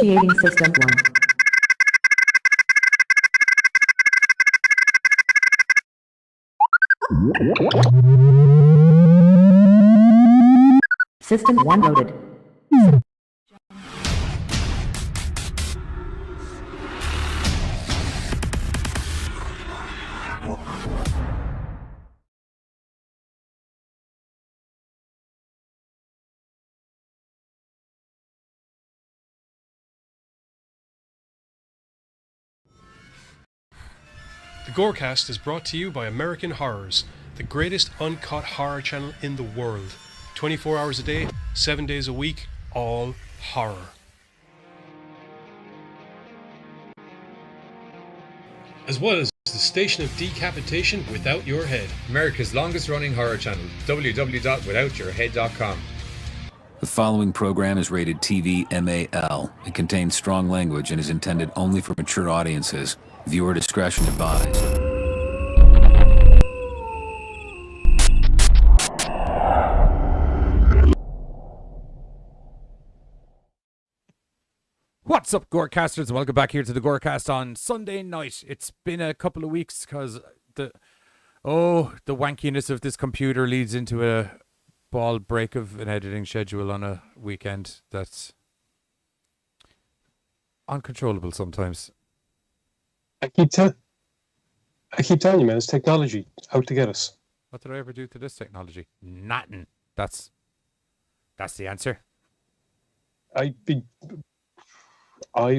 Initiating System 1. System 1 loaded. The GoreCast is brought to you by American Horrors, the greatest uncut horror channel in the world. 24 hours a day, 7 days a week, all horror. As well as the station of decapitation without your head. America's longest running horror channel, www.withoutyourhead.com. The following program is rated TV MAL. It contains strong language and is intended only for mature audiences. Viewer discretion advised. What's up, Gorecasters, and welcome back here to the Gorecast on Sunday night. It's been a couple of weeks because the wankiness of this computer leads into a ball break of an editing schedule on a weekend that's uncontrollable sometimes. I keep telling you, man, it's technology out to get us. What did I ever do to this technology? Nothing. That's the answer. I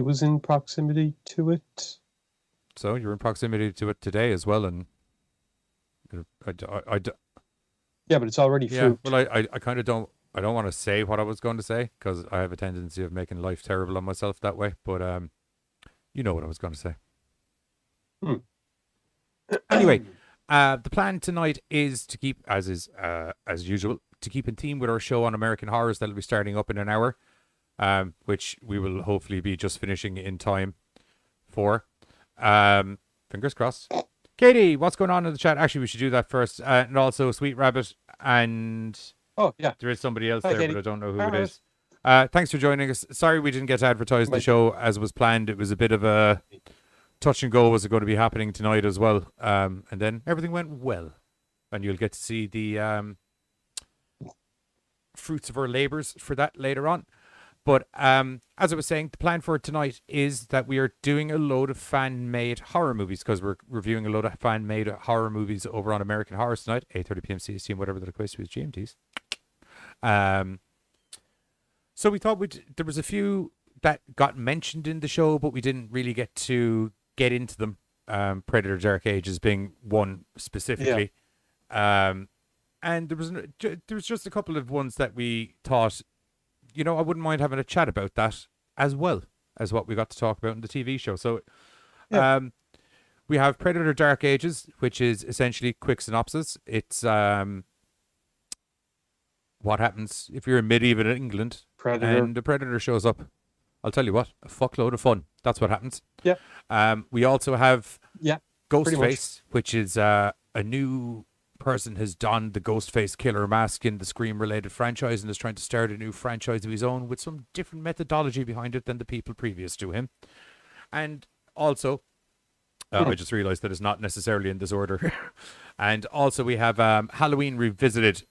was in proximity to it. So you're in proximity to it today as well, and Yeah, but it's already fruit. Well, I kind of don't. I don't want to say what I was going to say because I have a tendency of making life terrible on myself that way. But you know what I was going to say. Anyway, the plan tonight is to keep, as usual, to keep in theme with our show on American Horrors that'll be starting up in an hour, which we will hopefully be just finishing in time for. Fingers crossed. Katie, what's going on in the chat? Actually, we should do that first. And also Sweet Rabbit, and oh yeah, there is somebody else Hi, there, Katie. but I don't know who it is. Thanks for joining us. Sorry we didn't get to advertise the show as was planned. It was a bit of a touch and go. Was it going to be happening tonight as well? And then everything went well, and you'll get to see the fruits of our labors for that later on. But as I was saying, the plan for tonight is that we are doing a load of fan-made horror movies because we're reviewing a load of fan-made horror movies over on American Horror tonight, 8:30 p.m. CST and whatever that equates to as GMTs. So we thought there was a few that got mentioned in the show, but we didn't really get to get into them. Predator: Dark Ages being one specifically. Yeah. And there was just a couple of ones that we thought, I wouldn't mind having a chat about that as well as what we got to talk about in the TV show. So we have Predator: Dark Ages, which is essentially quick synopsis. It's what happens if you're in medieval England and the Predator shows up. I'll tell you what, a fuckload of fun. That's what happens. Yeah. We also have Ghostface, much. which is a new person has donned the Ghostface killer mask in the Scream-related franchise and is trying to start a new franchise of his own with some different methodology behind it than the people previous to him. And also, I just realized that it's not necessarily in this order. And also we have Halloween Revisited.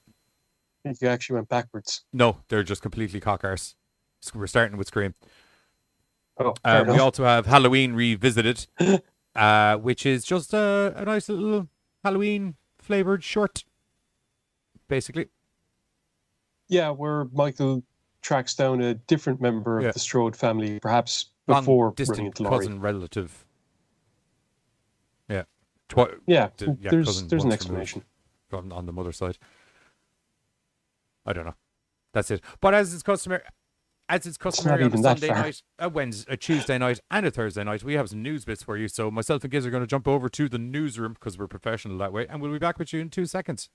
You actually went backwards. No, they're just completely cock-arse. We're starting with Scream. Oh, we also have Halloween Revisited, which is just a nice little Halloween flavored short, basically. Yeah, where Michael tracks down a different member of the Strode family, perhaps before running into Laurie. Cousin relative. Yeah. There's an explanation on the mother's side. I don't know. That's it. But as is customary on a Sunday night, a Tuesday night, and a Thursday night, we have some news bits for you. So myself and Giz are going to jump over to the newsroom because we're professional that way, and we'll be back with you in 2 seconds.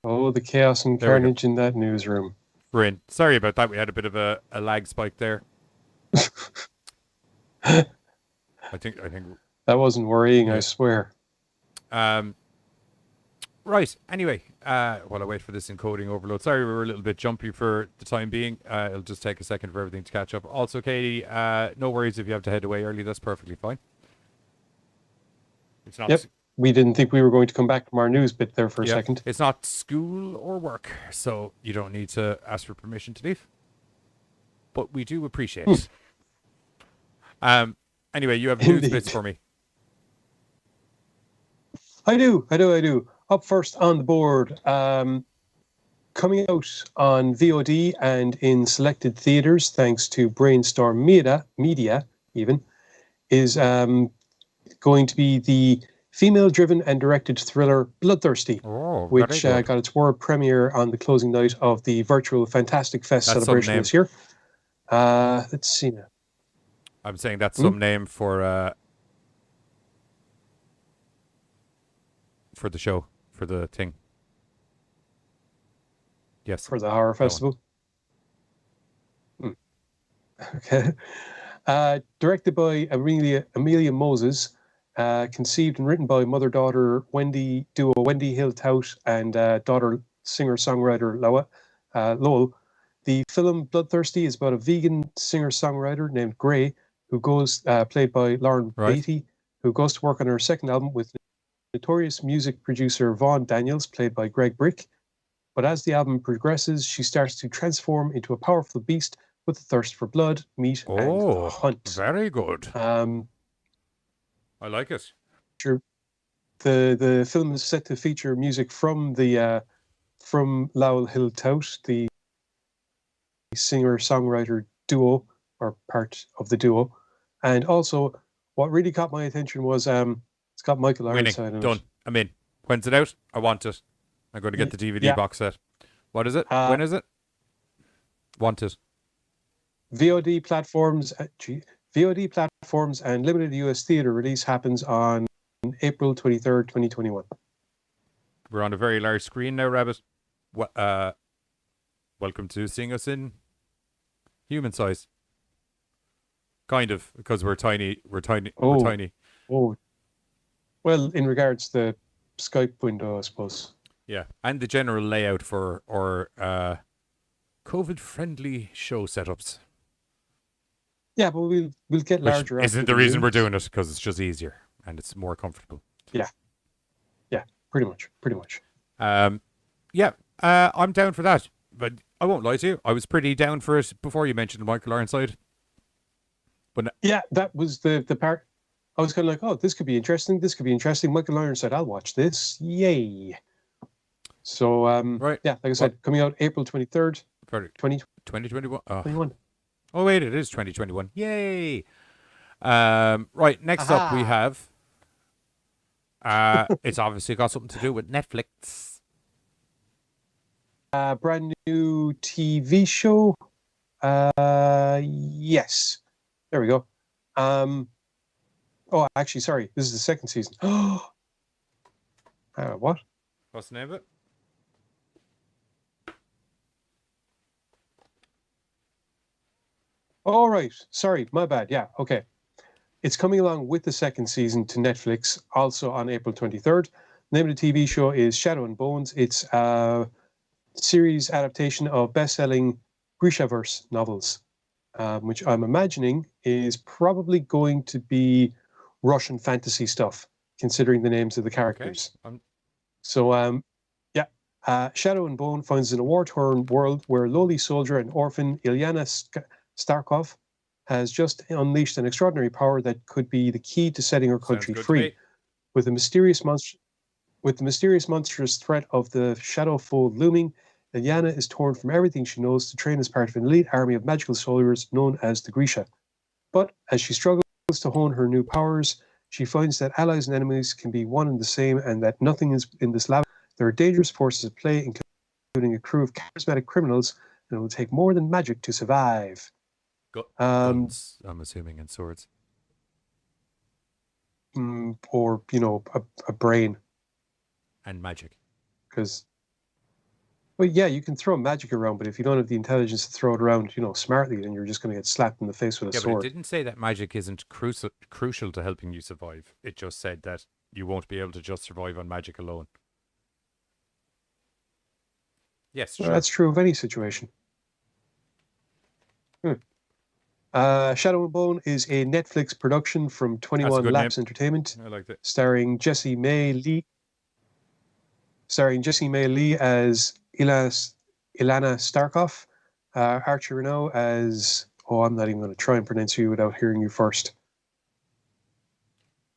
Oh, the chaos and There we go. carnage in that newsroom. We're in. Sorry about that. We had a bit of a lag spike there. I think. That wasn't worrying, Yeah. I swear. Right. Anyway, while I wait for this encoding overload. Sorry, we were a little bit jumpy for the time being. It'll just take a second for everything to catch up. Also, Katie, no worries if you have to head away early. That's perfectly fine. It's not. Yep. We didn't think we were going to come back from our news bit there for a second. It's not school or work, so you don't need to ask for permission to leave. But we do appreciate it. Anyway, you have news bits for me. I do. Up first on the board, coming out on VOD and in selected theaters, thanks to Brainstorm Media even, is going to be the female-driven and directed thriller Bloodthirsty, which got its world premiere on the closing night of the virtual Fantastic Fest celebration this year. Let's see now. I'm saying that's some name for the show, for the thing. Yes. For the horror festival. Okay. Directed by Amelia Moses, conceived and written by mother-daughter duo Wendy Hill Tout and daughter singer-songwriter Lowell. The film Bloodthirsty is about a vegan singer-songwriter named Gray, who goes played by Lauren Beatty, who goes to work on her second album with notorious music producer Vaughn Daniels, played by Greg Brick. But as the album progresses, she starts to transform into a powerful beast with a thirst for blood, meat, and hunt. Very good. I like it. The film is set to feature music from Lowell Hill Tout, the singer-songwriter duo, or part of the duo. And also, what really caught my attention was it's got Michael Ironside in Done. it. I'm in. When's it out? I want it. I'm going to get the DVD box set. What is it? When is it? Want it. VOD platforms and limited US theater release happens on April 23rd, 2021. We're on a very large screen now, Rabbit. Welcome to seeing us in human size. Kind of, because we're tiny. We're tiny. Oh. Well, in regards to the Skype window, I suppose. Yeah, and the general layout for our COVID-friendly show setups. Yeah, but we'll get larger. Which isn't the reason we're doing it, because it's just easier and it's more comfortable. Yeah, pretty much. I'm down for that, but I won't lie to you. I was pretty down for it before you mentioned Michael Ironside. But yeah, that was the part. I was kind of like, oh, this could be interesting. Michael Ironside, I'll watch this. Yay! So right, yeah, like I said, coming out April 23rd, 2021. 21. Oh wait, it is 2021. Yay! Right, next up we have. It's obviously got something to do with Netflix. Brand new TV show. Yes, there we go. Oh, actually, sorry, this is the second season. What? What's the name of it? All right. Sorry, my bad. Yeah, okay. It's coming along with the second season to Netflix, also on April 23rd. The name of the TV show is Shadow and Bones. It's a series adaptation of best-selling Grishaverse novels, which I'm imagining is probably going to be Russian fantasy stuff, considering the names of the characters. Okay. So, Shadow and Bone finds in a war-torn world where lowly soldier and orphan Ilyana Starkov has just unleashed an extraordinary power that could be the key to setting her country free. With the mysterious monstrous threat of the Shadow Fold looming, Ilyana is torn from everything she knows to train as part of an elite army of magical soldiers known as the Grisha. But as she struggles to hone her new powers, she finds that allies and enemies can be one and the same, and that nothing is in this lab. There are dangerous forces at play, including a crew of charismatic criminals, and it will take more than magic to survive. Guns, I'm assuming, and swords. Or, a brain. And magic. Because, Well, yeah, you can throw magic around, but if you don't have the intelligence to throw it around, smartly, then you're just going to get slapped in the face with a Yeah, but it sword. didn't say that magic isn't crucial to helping you survive. It just said that you won't be able to just survive on magic alone. Yes, Well, sure. that's true of any situation. Shadow and Bone is a Netflix production from 21 good Laps name. Entertainment, I liked it. starring Jessie May Lee as Ilana Starkov, Archie Renault as, I'm not even going to try and pronounce you without hearing you first.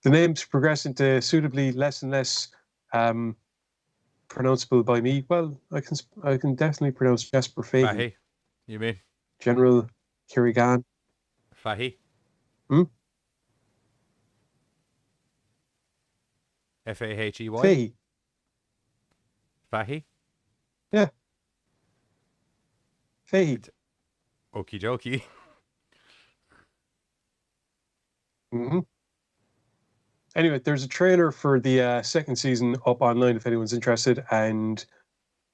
The names progress into suitably less and less pronounceable by me. Well, I can definitely pronounce Jasper Fagan. Fahy, you mean? General Kirigan. Fahy? Hmm? Fahey? Fahy. Fahy? Yeah. Fahy. Okie dokie. Mm-hmm. Anyway, there's a trailer for the second season up online if anyone's interested, and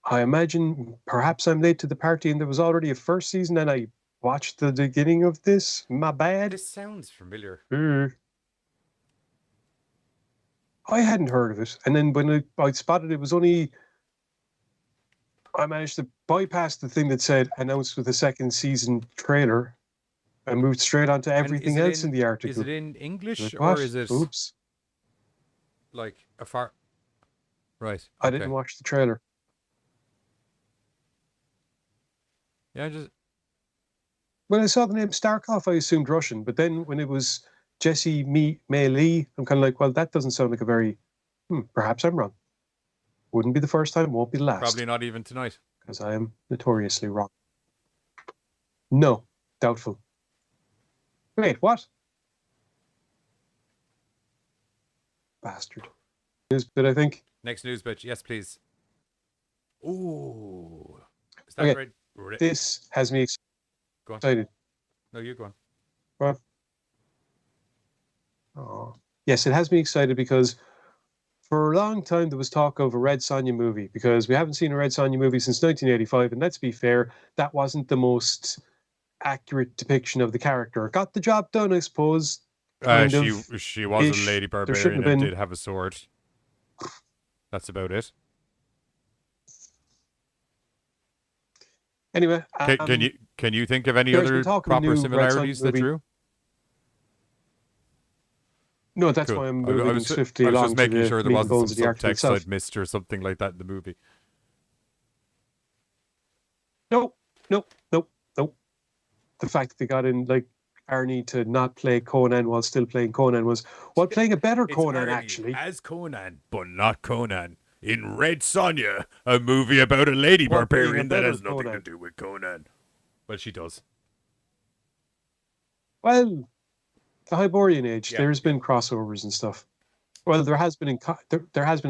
I imagine perhaps I'm late to the party and there was already a first season and I watched the beginning of this. My bad. This sounds familiar. I hadn't heard of it, and then when I spotted it was only, I managed to bypass the thing that said announced with the second season trailer and moved straight on to everything else in the article. Is it in English Like, or what? is it Oops. like a far... Right. I didn't watch the trailer. Yeah, just... When I saw the name Starkov, I assumed Russian, but then when it was Jessie May Lee, I'm kind of like, well, that doesn't sound like a very... perhaps I'm wrong. Wouldn't be the first time, won't be the last. Probably not even tonight. Because I am notoriously wrong. No, doubtful. Wait, what? Bastard. News bit, I think. Next news bit, yes, please. Ooh. Is that Okay. right? This has me Go on. excited. No, you go on. What? Oh. Yes, it has me excited because for a long time there was talk of a Red Sonja movie because we haven't seen a Red Sonja movie since 1985, and let's be fair, that wasn't the most accurate depiction of the character. Got the job done, I suppose. She was a lady barbarian and did have a sword. That's about it. Anyway, can you think of any there's other been talk of a proper new Red Sonja similarities that movie. drew? No, that's Cool. why I'm I moving was swiftly I was along just making to the sure there meat and wasn't bones some of the article subtext itself. I'd missed or something like that in the movie. Nope. The fact that they got in like Arnie to not play Conan while still playing Conan was playing a better Conan actually. As Conan, but not Conan. In Red Sonja, a movie about a lady While playing a barbarian that better has nothing to Conan. do with Conan. Well, she does. Well, the Hyborian Age, Yeah, there's been crossovers and stuff. Well, there has been in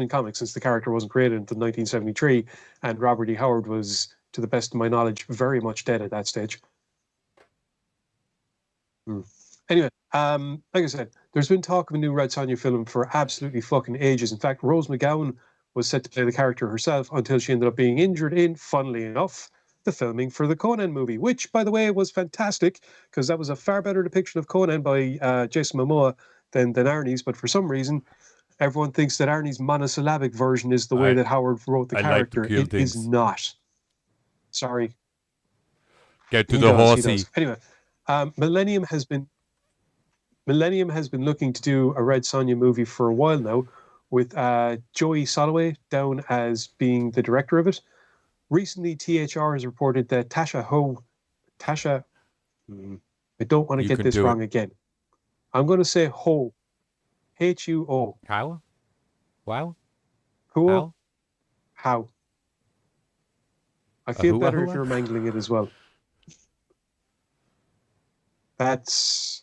comics since the character wasn't created until 1973, and Robert E. Howard was, to the best of my knowledge, very much dead at that stage. Anyway, like I said, there's been talk of a new Red Sonja film for absolutely fucking ages. In fact, Rose McGowan was set to play the character herself until she ended up being injured in, funnily enough, the filming for the Conan movie, which, by the way, was fantastic because that was a far better depiction of Conan by Jason Momoa than Arnie's. But for some reason, everyone thinks that Arnie's monosyllabic version is the way that Howard wrote the character. Like It is not. Sorry. Get to He the does, he horsey. does. Anyway, Millennium has been looking to do a Red Sonja movie for a while now, with Joey Soloway down as being the director of it. Recently, THR has reported that Tasha, I don't want to You get can this do wrong it. again. I'm going to say Ho, H-U-O. How? Wow? Who? How? I feel better if Ahua? you're mangling it as well. That's...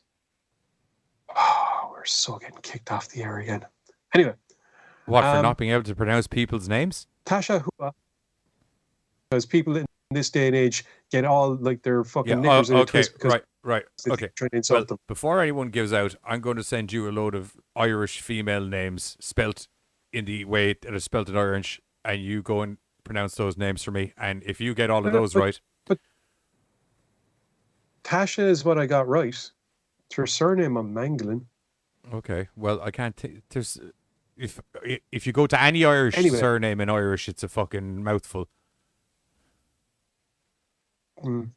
Oh, we're so getting kicked off the air again. Anyway. What, for not being able to pronounce people's names? Tasha Hua. Because people in this day and age get all like their fucking Yeah, knickers in a okay, twist because right. they Okay. try to insult Well, them. before anyone gives out, I'm going to send you a load of Irish female names spelt in the way that are spelt in Irish, and you go and pronounce those names for me. And if you get all of No, those right, But Tasha is what I got right. It's her surname I'm mangling. okay. Well, I can't. There's if you go to any Irish Anyway. surname in Irish, it's a fucking mouthful. Mm.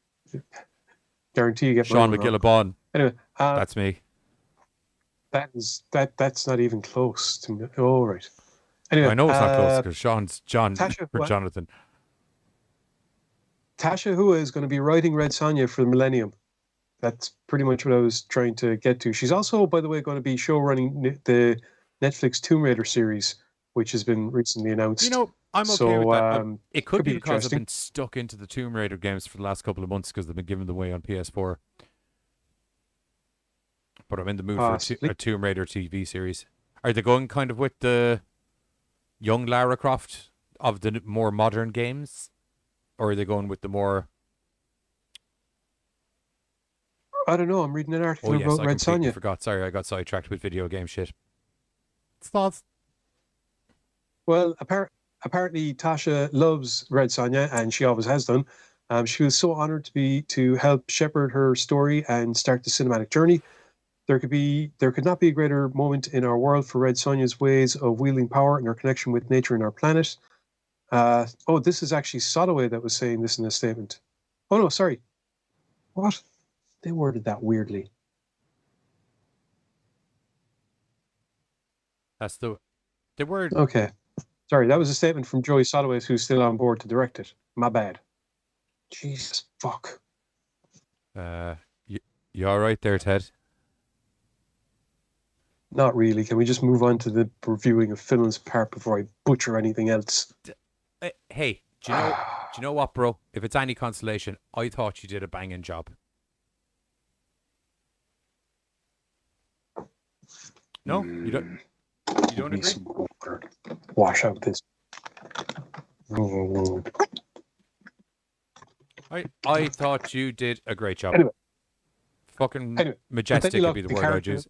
Guarantee you get Sean mine wrong. McGillibon. Anyway, That's me. that's not even close to me. Oh, right. Anyway, I know it's not close because Sean's John Tasha, or what? Jonathan. Tasha Hua is going to be writing Red Sonja for the Millennium. That's pretty much what I was trying to get to. She's also, by the way, going to be show running the Netflix Tomb Raider series, which has been recently announced. You know, I'm okay So, with that. It could could be be because I've interesting. been stuck into the Tomb Raider games for the last couple of months because they've been giving them away on PS4. But I'm in the mood for Possibly. a Tomb Raider TV series. Are they going kind of with the young Lara Croft of the more modern games? Or are they going with the more... I don't know. I'm reading an article Oh, yes, about I Red completely Sonja. forgot. Sorry, I got sidetracked with video game shit. Thoughts? Well, apparently Tasha loves Red Sonja, and she always has done. She was so honored to help shepherd her story and start the cinematic journey. There could not be a greater moment in our world for Red Sonja's ways of wielding power and her connection with nature and our planet. This is actually Soloway that was saying this in a statement. Oh no, sorry. What? They worded that weirdly. That's the word. Okay. Sorry, that was a statement from Joey Soloway, who's still on board to direct it. My bad. Jesus fuck. You all right there, Ted? Not really. Can we just move on to the reviewing of films part before I butcher anything else? Hey, do you know what, bro? If it's any consolation, I thought you did a banging job. No, you don't. You don't Need agree? some water. Wash out this. I thought you did a great job. Anyway. Fucking Anyway, majestic would be the word I'd use.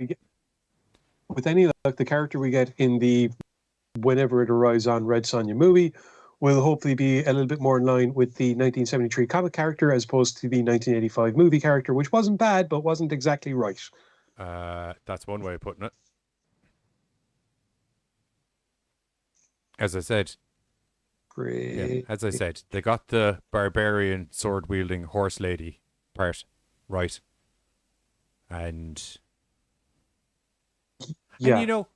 With any luck, the character we get in the whenever it arrives on Red Sonja movie will hopefully be a little bit more in line with the 1973 comic character as opposed to the 1985 movie character, which wasn't bad but wasn't exactly right. That's one way of putting it. As I said, Great. as I said, they got the barbarian sword wielding horse lady part right, and Yeah. and you know,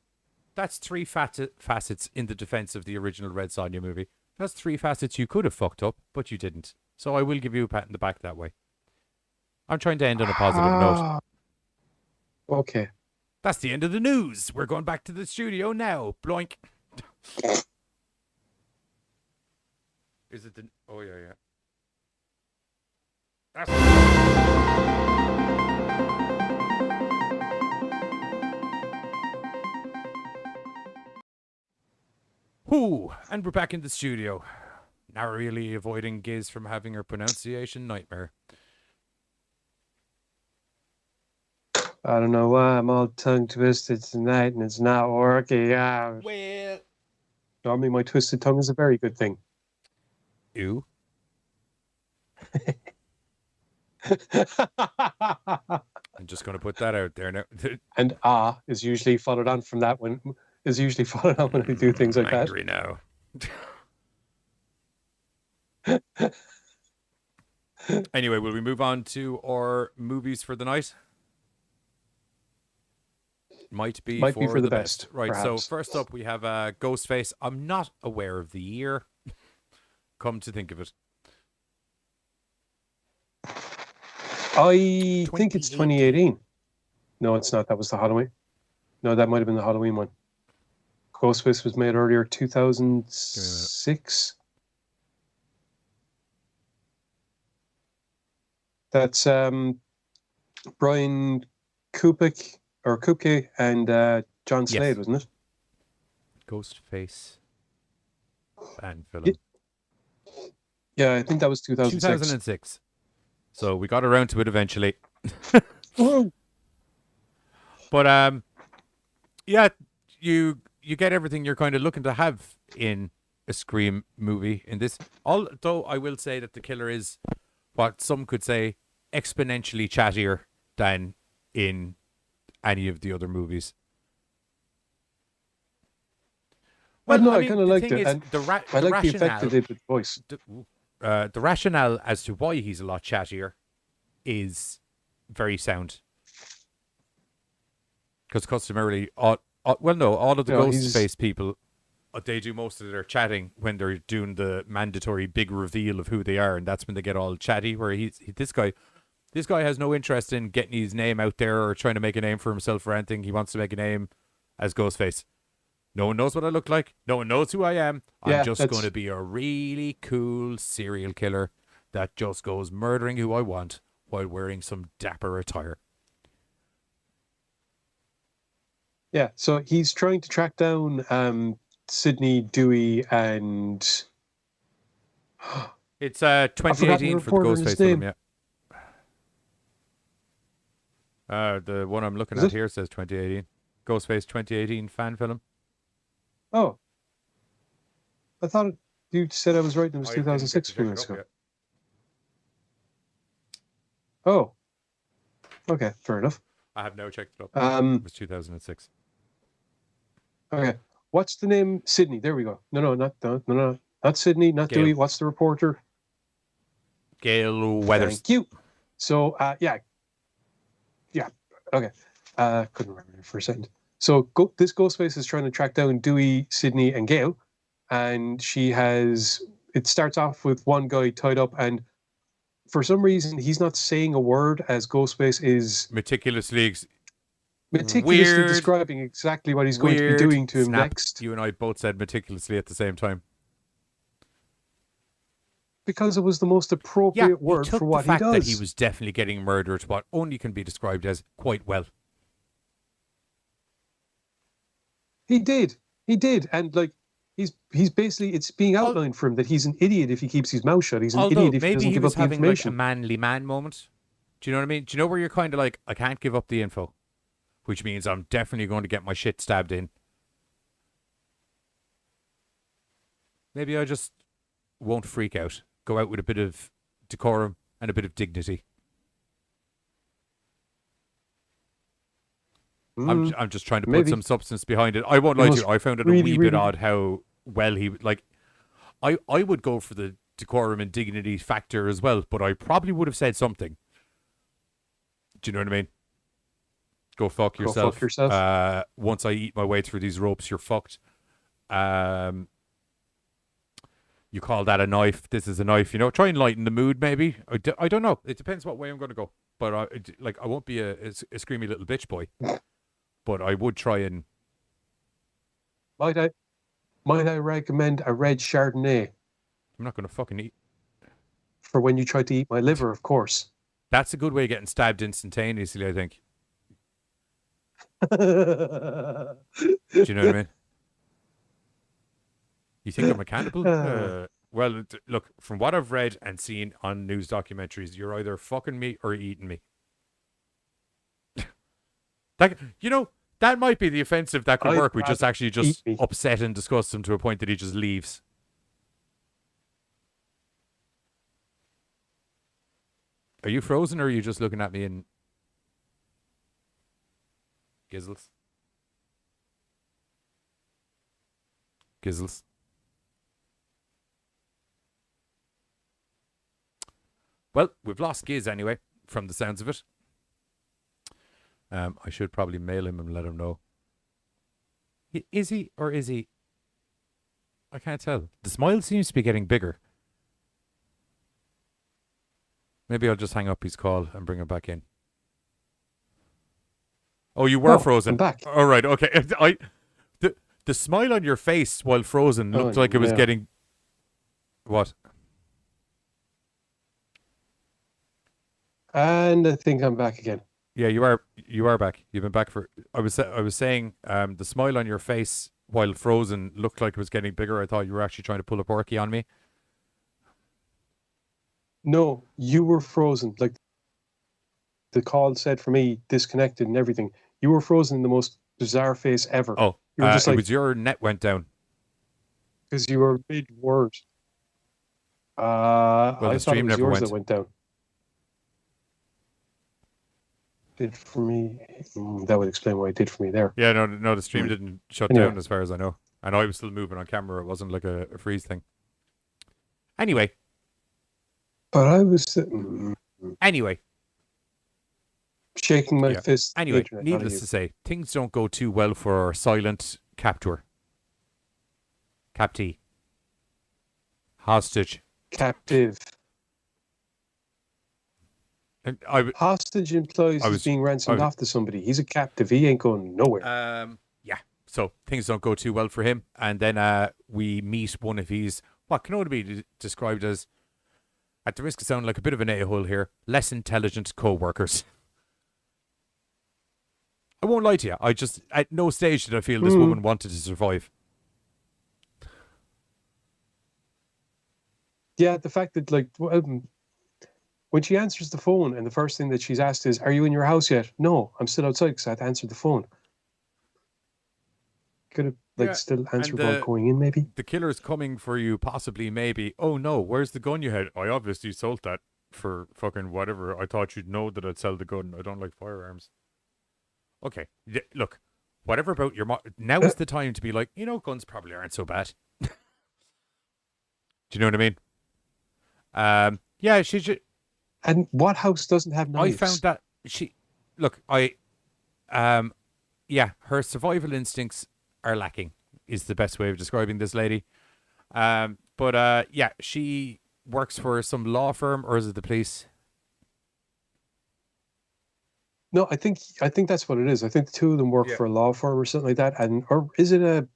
that's three facets in the defense of the original Red Sonja movie. That's three facets you could have fucked up, but you didn't. So I will give you a pat in the back that way. I'm trying to end on a positive note. Okay. That's the end of the news. We're going back to the studio now. Bloink. Is it the... Oh, yeah. That's... Whoo! And we're back in the studio. Narrowly avoiding Giz from having her pronunciation nightmare. I don't know why I'm all tongue twisted tonight and it's not working out. Well... Normally my twisted tongue is a very good thing. Ew. I'm just going to put that out there now. And is usually followed on from that when I do things like I'm that. angry now. Anyway, will we move on to our movies for the night? Might be for the best. Right, perhaps. so first up we have Ghostface. I'm not aware of the year. Come to think of it. I think it's 2018. No, it's not. That was the Halloween. No, that might have been the Halloween one. Ghostface was made earlier, 2006. That's Brian Kupke and John Slade, Yes. wasn't it? Ghostface fan film. Yeah, I think that was 2006. 2006. So we got around to it eventually. Woo! But yeah, you get everything you're kind of looking to have in a Scream movie in this. Although I will say that the killer is what some could say exponentially chattier than in any of the other movies. Well, no, I mean, kind of the liked thing it. is, And the I like the effect rationale, it did with the voice. the rationale as to why he's a lot chattier is very sound. Because customarily, all of the No, he's- Ghostface people, they do most of their chatting when they're doing the mandatory big reveal of who they are, and that's when they get all chatty. Where this guy has no interest in getting his name out there or trying to make a name for himself or anything. He wants to make a name as Ghostface. No one knows what I look like. No one knows who I am. Yeah, I'm just that's- going to be a really cool serial killer that just goes murdering who I want while wearing some dapper attire. Yeah, so he's trying to track down Sydney, Dewey, and It's forgotten the 2018 for the reporter and his Ghostface film, name. yeah. The one I'm looking Is at it? here says 2018. Ghostface 2018 fan film. oh, I thought you said I was right. It was I didn't get 2006 to a few check it minutes up ago. yet. Oh, okay, fair enough. I have now checked it up. Um, It was 2006. Okay, what's the name? Sydney. There we go. No, not Sydney, not Gail. Dewey. What's the reporter? Gail Weathers. Thank you. So, yeah, okay. Couldn't remember for a second. So, this Ghostface is trying to track down Dewey, Sydney, and Gail, and she has. It starts off with one guy tied up, and for some reason, he's not saying a word as Ghostface is Meticulously meticulously Weird. describing exactly what he's going to be weird doing to him snap. next. You and I both said meticulously at the same time. Because it was the most appropriate He word took for what the fact he does. that he was definitely getting murdered, what only can be described as quite well. He did, and like he's basically it's being outlined for him that he's an idiot if he keeps his mouth shut. He's an Although idiot if he maybe doesn't he give was up the having like a information. manly man moment. Do you know what I mean? Do you know where you're kind of like, I can't give up the info, which means I'm definitely going to get my shit stabbed in. Maybe I just won't freak out. Go out with a bit of decorum and a bit of dignity. I'm just trying to put maybe. some substance behind it. I won't You lie to must you. I found it really, a wee bit really- odd how well he like. I would go for the decorum and dignity factor as well, but I probably would have said something. Do you know what I mean? Go fuck Go yourself. fuck yourself. Once I eat my way through these ropes, you're fucked. You call that a knife? This is a knife. You know, try and lighten the mood. Maybe I don't know. It depends what way I'm going to go. But I won't be a screamy little bitch boy. But I would try and. Might I recommend a red Chardonnay I'm not going to fucking eat. for when you try to eat my liver, of course. That's a good way of getting stabbed instantaneously, I think. Do you know what I mean? You think I'm a cannibal? Well, look, from what I've read and seen on news documentaries, you're either fucking me or eating me. That might be the offensive that could I'd work. We just rather actually just eat me. upset and disgust him to a point that he just leaves. Are you frozen or are you just looking at me in gizzles? Gizzles. Well, we've lost Giz anyway, from the sounds of it. I should probably mail him and let him know. Is he or is he? I can't tell. The smile seems to be getting bigger. Maybe I'll just hang up his call and bring him back in. Oh, you were Oh, frozen. I'm back. All right, okay. The smile on your face while frozen looked like it was no. getting. What? And I think I'm back again. Yeah, you are back. You've been back for. I was saying the smile on your face while frozen looked like it was getting bigger. I thought you were actually trying to pull a porky on me. No, you were frozen. Like the call said for me, disconnected and everything. You were frozen in the most bizarre face ever. Oh, You were just it like, was your net went down. Because you were mid-word. the I thought it stream was never yours went. that went down. Did for me. That would explain why it did for me there. Yeah, no, the stream didn't shut Anyway. down as far as I know. And I was still moving on camera. It wasn't like a freeze thing. Anyway, But I was shaking my yeah. fist. at the Anyway, internet, not at needless you. to say, things don't go too well for Silent Captor. Captee. Hostage. Captive. And Hostage implies I he's was- being ransomed I- off to somebody. He's a captive. He ain't going nowhere. yeah. So things don't go too well for him. And then we meet one of his, what can only be described as, at the risk of sounding like a bit of an a-hole here, less intelligent co-workers. I won't lie to you. I just, at no stage did I feel this woman wanted to survive. Yeah, the fact that when she answers the phone and the first thing that she's asked is, "Are you in your house yet?" No, I'm still outside because I had to answer the phone. Could have Yeah, still answered and while going in, maybe. The killer's coming for you, possibly, maybe. Oh no, where's the gun you had? I obviously sold that for fucking whatever. I thought you'd know that I'd sell the gun. I don't like firearms. Okay, look, whatever about your now is the time to be like, guns probably aren't so bad. Do you know what I mean? Yeah, she should. And what house doesn't have knives? I found that yeah, her survival instincts are lacking, is the best way of describing this lady. Yeah, she works for some law firm, or is it the police? No, I think that's what it is. I think the two of them work for a law firm or something like that. Or is it a?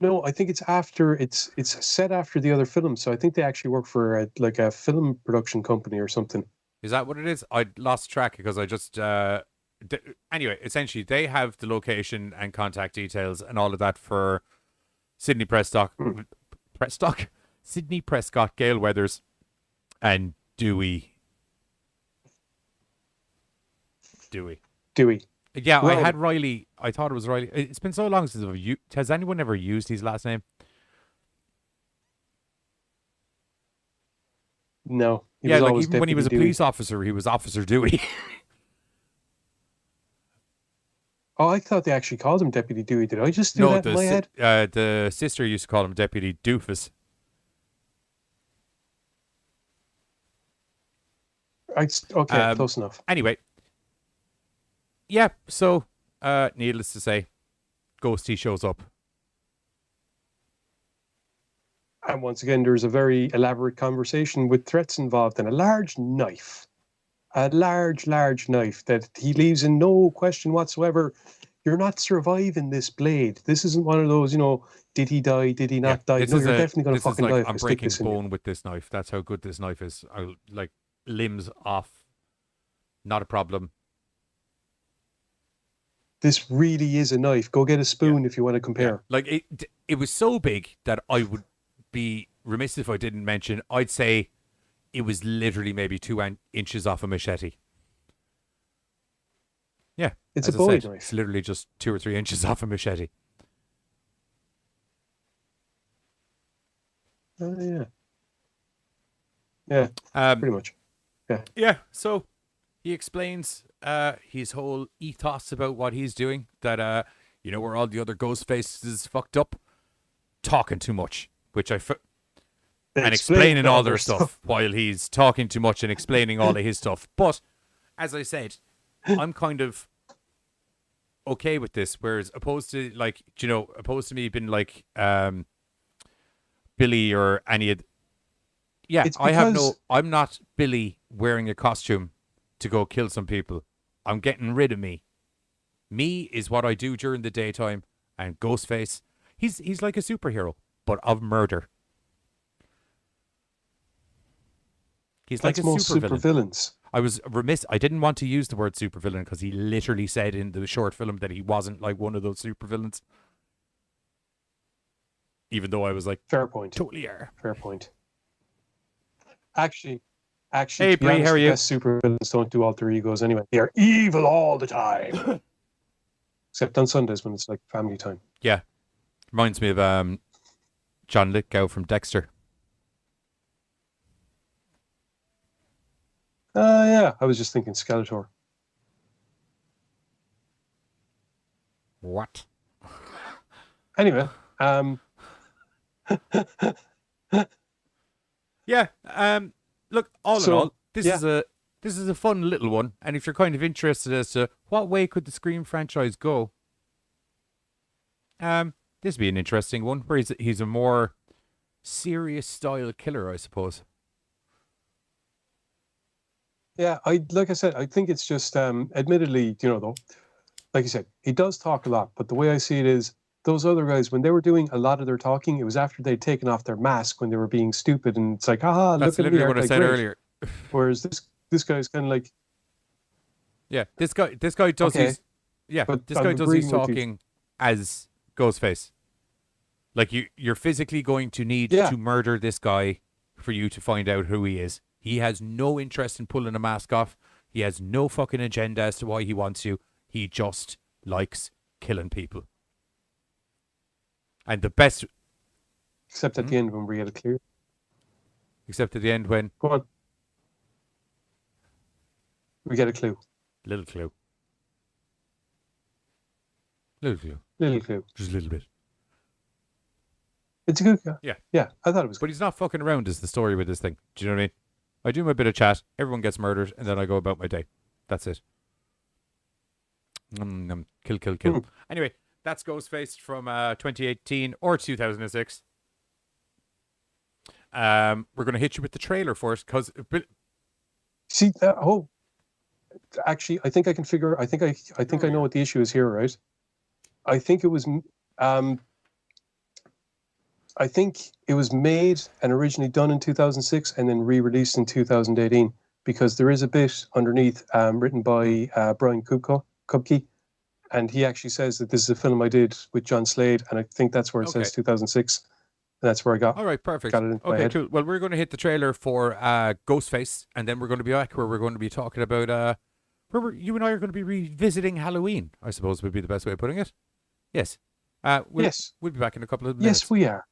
No, I think it's after. It's set after the other film, so I think they actually work for a film production company or something. Is that what it is? I lost track because I just. Anyway, essentially, they have the location and contact details and all of that for Sydney Prescott, Sydney Prescott, Gail Weathers, and Dewey. Yeah, Right. I had Riley. I thought it was Riley. It's been so long since I've used. Has anyone ever used his last name? No. Yeah, was like always even when he was a Deputy Dewey. police officer, he was Officer Dewey. Oh, I thought they actually called him Deputy Dewey. Did I just do that in my head? The sister used to call him Deputy Doofus. Okay, close enough. Anyway, yeah. So, needless to say, Ghosty shows up. And once again, there's a very elaborate conversation with threats involved and a large knife. A large knife that he leaves in no question whatsoever. You're not surviving this blade. This isn't one of those, did he die? Did he not die? No, you're definitely going to fucking die. I'm breaking bone with this knife. That's how good this knife is. I'll, limbs off. Not a problem. This really is a knife. Go get a spoon if you want to compare. Yeah. It was so big that I would be remiss if I didn't mention, I'd say it was literally maybe 2 inches off a machete. Yeah. It's as a I Bowie said, knife. It's literally just 2 or 3 inches off a machete. Yeah. Yeah, pretty much. Yeah. Yeah, so he explains his whole ethos about what he's doing, that, where all the other ghost faces fucked up, talking too much, which and explaining all their stuff while he's talking too much and explaining all of his stuff. But, as I said, I'm kind of okay with this, whereas opposed to me being like Billy or any of... Yeah, I'm not Billy wearing a costume to go kill some people. I'm getting rid of me. Me is what I do during the daytime, and Ghostface, he's like a superhero, but of murder. He's like a supervillains. I was remiss. I didn't want to use the word supervillain because he literally said in the short film that he wasn't like one of those supervillains. Even though I was like, fair point. Totally are. Fair point. Actually, hey, Bree, how are you? Best supervillains don't do alter egos anyway. They are evil all the time. Except on Sundays when it's like family time. Yeah. Reminds me of John Lithgow from Dexter. Yeah, I was just thinking Skeletor. What? Anyway, Yeah. Look, all in So, all, this yeah. is a fun little one. And if you're kind of interested as to what way could the Scream franchise go, this would be an interesting one. Where he's a more serious style killer, I suppose. yeah, like I said, I think it's just admittedly, though, like you said, he does talk a lot, but the way I see it is those other guys, when they were doing a lot of their talking, it was after they'd taken off their mask when they were being stupid, and it's like, haha, That's look at me, literally what aren't I I said great? earlier. Whereas this guy's kind of like, Yeah, this guy does Okay, his but this I'm guy does agreeing his with you. talking as Ghostface. Like you're physically going to need Yeah. to murder this guy for you to find out who he is. He has no interest in pulling a mask off. He has no fucking agenda as to why he wants you. He just likes killing people. And the best, except at the end when we get it clear. except at the end when Go on. We get a clue. little clue, little clue, Little clue. just a little bit. It's a good. Yeah. Yeah, I thought it was But good. he's not fucking around is the story with this thing. Do you know what I mean? I do my bit of chat, everyone gets murdered, and then I go about my day. That's it. Kill, kill, kill. Mm. Anyway, that's Ghostface from 2018 or 2006. We're going to hit you with the trailer first, because... See, actually, I think I can figure. I think I know what the issue is here, right? I think it was. I think it was made and originally done in 2006 and then re-released in 2018 because there is a bit underneath written by Brian Kupke, and he actually says that this is a film I did with John Slade, and I think that's where it says 2006, and that's where I got. All right, perfect. Got it in my Okay, head. cool. Well, we're going to hit the trailer for Ghostface, and then we're going to be back where we're going to be talking about you and I are going to be revisiting Halloween, I suppose would be the best way of putting it. Yes. Yes. We'll be back in a couple of minutes. Yes, we are.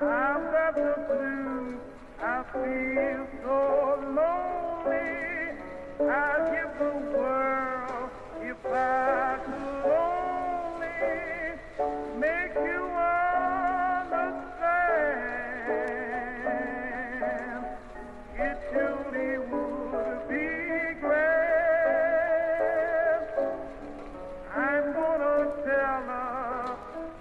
I've got the blues. I feel so lonely. I'd give the world if I could only make you understand. It surely would be grand. I'm gonna tell her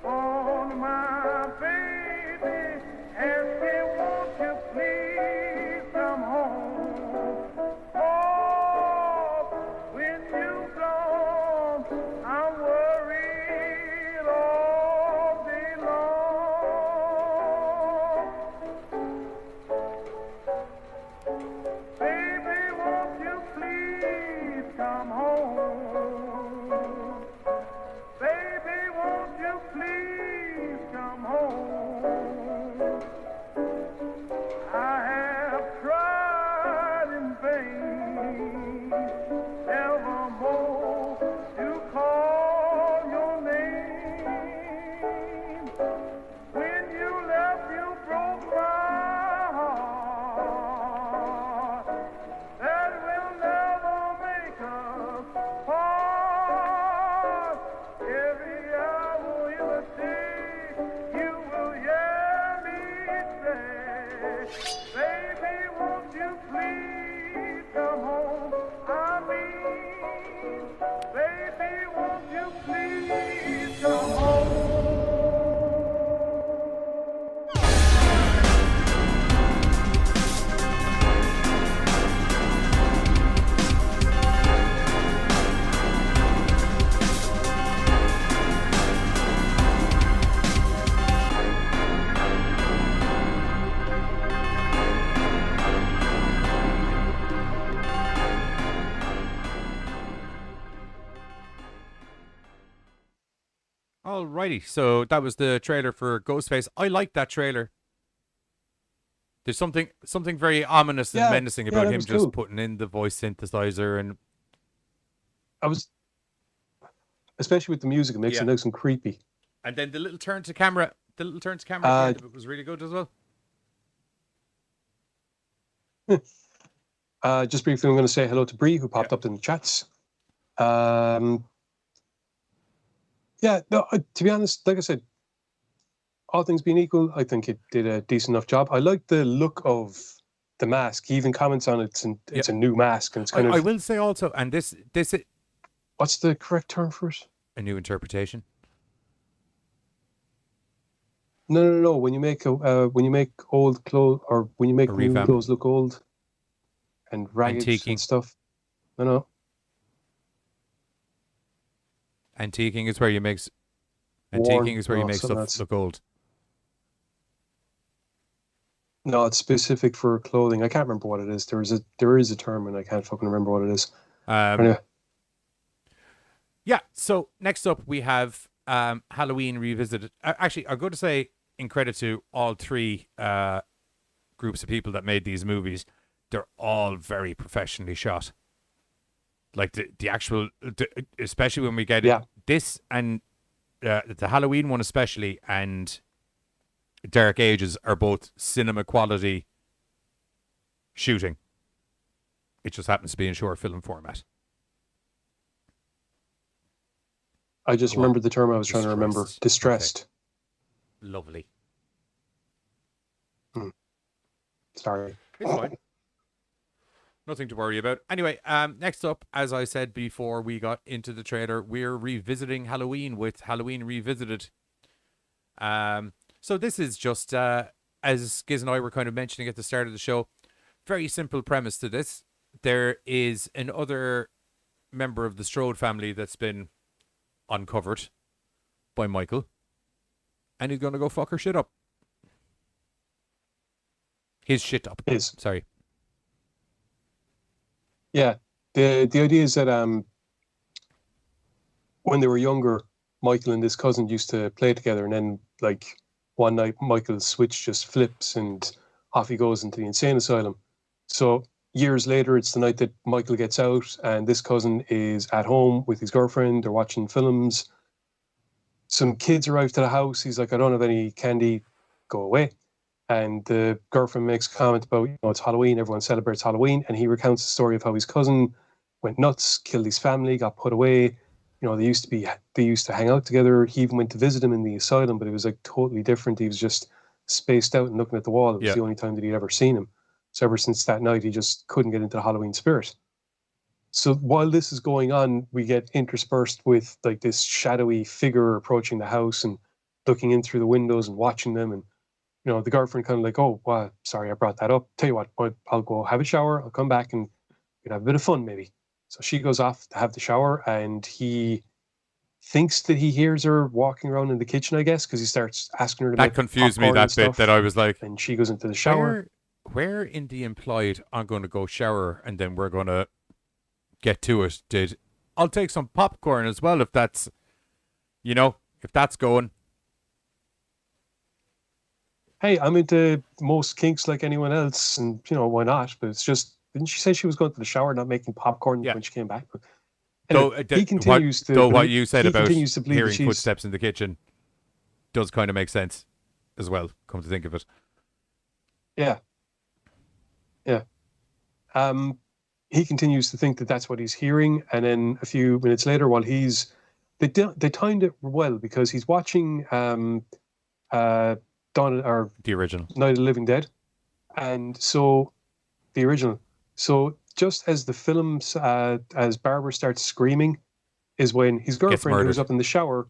on my baby, asking, won't you please come home? Oh, when Alrighty, so that was the trailer for Ghostface. I like that trailer. There's something very ominous and menacing about that him was just cool. putting in the voice synthesizer, and I was, especially with the music, it makes it nice and creepy. and then the little turn to camera at the end of it was really good as well. Just briefly, I'm going to say hello to Bree, who popped up in the chats. To be honest, like I said, all things being equal, I think it did a decent enough job. I like the look of the mask. He even comments on it. It's a new mask, and it's kind of. I will say also, and this What's the correct term for it? a new interpretation. No. When you make old clothes, or when you make A new revamp. clothes look old and ragged Antiquing. and stuff. No. Antiquing is where you make Worn. antiquing is where you No, make something stuff else. look old. No, it's specific for clothing. I can't remember what it is. There is a term, and I can't fucking remember what it is. Anyway. Yeah, so next up we have Halloween Revisited. Actually, I'm going to say, in credit to all three groups of people that made these movies, they're all very professionally shot. Like the actual, especially when we get this and the Halloween one especially, and Dark Ages are both cinema quality shooting. It just happens to be in short film format. I just remembered the term I was trying to remember. Distressed. Okay. Lovely. Sorry. It's fine. Nothing to worry about. Anyway, next up, as I said before we got into the trailer, we're revisiting Halloween with Halloween Revisited. So this is just, as Giz and I were kind of mentioning at the start of the show, very simple premise to this. There is another member of the Strode family that's been uncovered by Michael, and he's going to go fuck her shit up. His shit up. Sorry. Yeah, the idea is that when they were younger, Michael and his cousin used to play together, and then like one night Michael's switch just flips and off he goes into the insane asylum. So years later, it's the night that Michael gets out, and this cousin is at home with his girlfriend. They're watching films. Some kids arrive to the house. He's like, I don't have any candy, go away. And the girlfriend makes a comment about, it's Halloween, everyone celebrates Halloween. And he recounts the story of how his cousin went nuts, killed his family, got put away. They used to hang out together. He even went to visit him in the asylum, but it was like totally different. He was just spaced out and looking at the wall. It was the only time that he'd ever seen him. So ever since that night, he just couldn't get into the Halloween spirit. So while this is going on, we get interspersed with like this shadowy figure approaching the house and looking in through the windows and watching them. And the girlfriend kind of like, oh, well, sorry, I brought that up. Tell you what, I'll go have a shower. I'll come back and we can have a bit of fun maybe. So she goes off to have the shower, and he thinks that he hears her walking around in the kitchen, I guess, because he starts asking her to That confused me, that bit, that I was like... And she goes into the shower. Where in the implied, I'm going to go shower and then we're going to get to it, I'll take some popcorn as well if that's, if that's going... Hey, I'm into most kinks like anyone else, and why not? But it's just, didn't she say she was going to the shower, not making popcorn when she came back? But anyway, he continues to. What you said about hearing she's... footsteps in the kitchen does kind of make sense as well. Come to think of it. Yeah. He continues to think that that's what he's hearing, and then a few minutes later, while they timed it well because he's watching the original Night of the Living Dead, and so the original. So just as the film, as Barbara starts screaming, is when his girlfriend, who's up in the shower,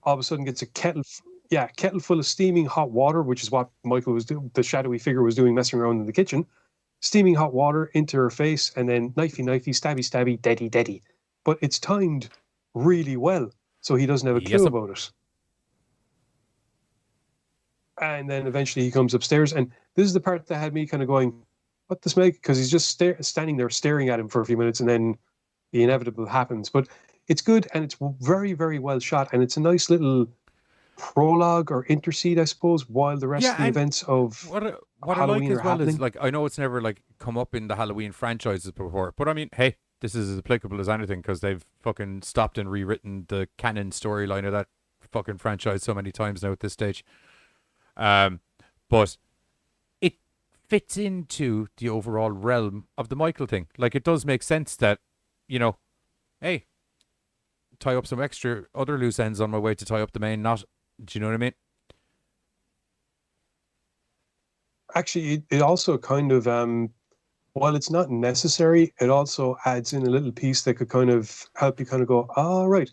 all of a sudden gets a kettle full of steaming hot water, which is what Michael was doing. The shadowy figure was doing, messing around in the kitchen, steaming hot water into her face, and then knifey, stabby, deady. But it's timed really well, so he doesn't have a clue about it. And then eventually he comes upstairs, and this is the part that had me kind of going, what this make? Because he's just standing there staring at him for a few minutes, and then the inevitable happens. But it's good and it's very, very well shot, and it's a nice little prologue or intercede, I suppose, while the rest of the and events of what I like Halloween as are well happening. is, like, I know it's never like come up in the Halloween franchises before, but I mean, hey, this is as applicable as anything because they've fucking stopped and rewritten the canon storyline of that fucking franchise so many times now at this stage. But it fits into the overall realm of the Michael thing. Like, it does make sense that, you know, hey, tie up some extra other loose ends on my way to tie up the main knot. Do you know what I mean? Actually, it also kind of, while it's not necessary, it also adds in a little piece that could kind of help you kind of go, all right.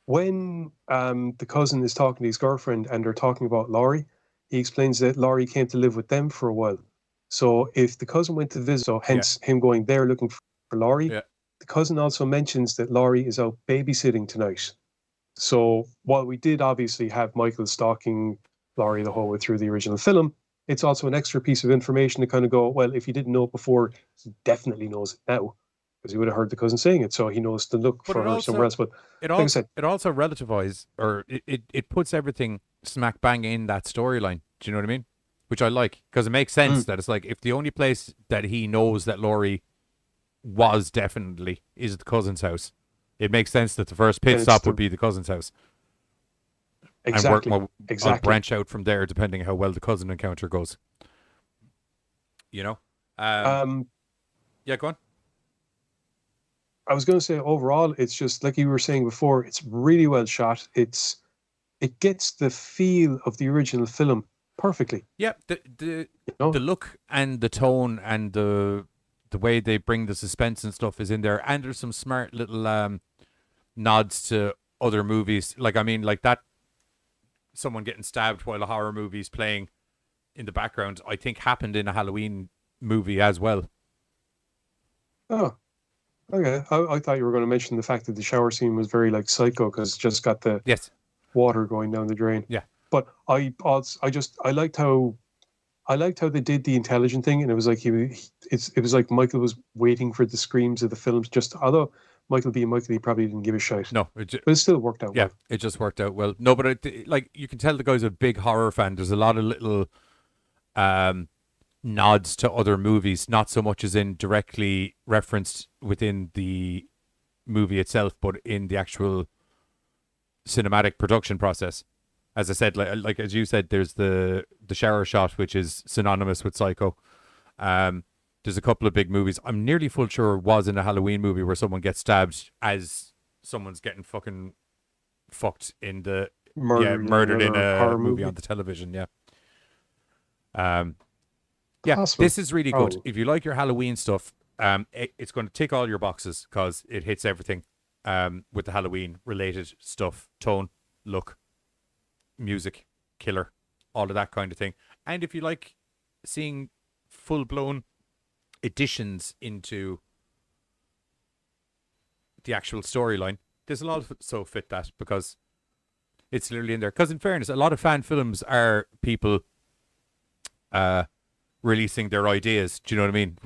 When the cousin is talking to his girlfriend and they're talking about Laurie, he explains that Laurie came to live with them for a while. So if the cousin went to visit, so hence him going there looking for Laurie, the cousin also mentions that Laurie is out babysitting tonight. So while we did obviously have Michael stalking Laurie the whole way through the original film, it's also an extra piece of information to kind of go, well, if he didn't know it before, he definitely knows it now, because he would have heard the cousin saying it, so he knows to look for her somewhere else. But it like I also said, it also relativizes, or it puts everything smack bang in that storyline. Do you know what I mean? Which I like, because it makes sense that it's like, if the only place that he knows that Laurie was definitely is the cousin's house, it makes sense that the first pit stop would be the cousin's house. Exactly. And work exactly. I'll branch out from there depending how well the cousin encounter goes. You know? Yeah, go on. I was going to say overall, it's just like you were saying before, it's really well shot. It gets the feel of the original film perfectly. Yeah, the look and the tone and the way they bring the suspense and stuff is in there, and there's some smart little nods to other movies. Like, I mean, like that, someone getting stabbed while a horror movie's playing in the background, I think happened in a Halloween movie as well. Oh, okay. I thought you were going to mention the fact that the shower scene was very like Psycho, because it's just got the water going down the drain. Yeah. But I liked how they did the intelligent thing, and it was like it was like Michael was waiting for the screams of the films. Just although Michael being Michael, he probably didn't give a shite. No, but it still worked out. Yeah, well. it just worked out well. No, but like, you can tell the guy's a big horror fan. There's a lot of little nods to other movies, not so much as in directly referenced within the movie itself, but in the actual cinematic production process. As I said, like as you said, there's the shower shot, which is synonymous with Psycho. There's a couple of big movies. I'm nearly full sure was in a Halloween movie where someone gets stabbed as someone's getting fucking fucked in the murdered in a horror movie on the television. Yeah. Possible. This is really good. If you like your Halloween stuff, it's going to tick all your boxes because it hits everything with the Halloween related stuff, tone, look, music, killer, all of that kind of thing. And if you like seeing full blown additions into the actual storyline, there's a lot of so fit that, because it's literally in there. Because in fairness, a lot of fan films are people releasing their ideas. Do you know what I mean?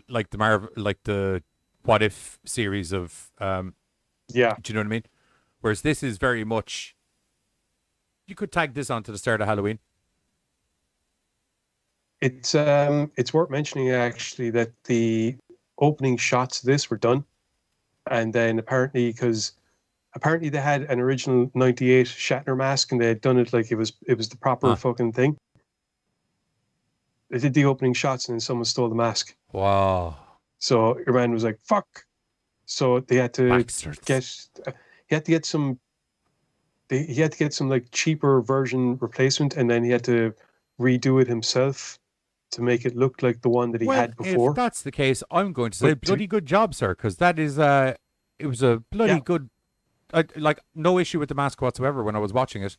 Like the What If series of do you know what I mean? Whereas this is very much, you could tag this onto the start of Halloween. It's worth mentioning actually that the opening shots of this were done, and then apparently they had an original '98 Shatner mask, and they had done it like it was the proper fucking thing. They did the opening shots, and then someone stole the mask. Wow! So your man was like, "Fuck!" So they had to get some. He had to get some like cheaper version replacement, and then he had to redo it himself to make it look like the one that he had before. If that's the case, I'm going to say bloody good job, sir, because that is it was a bloody good. Like, no issue with the mask whatsoever when I was watching it.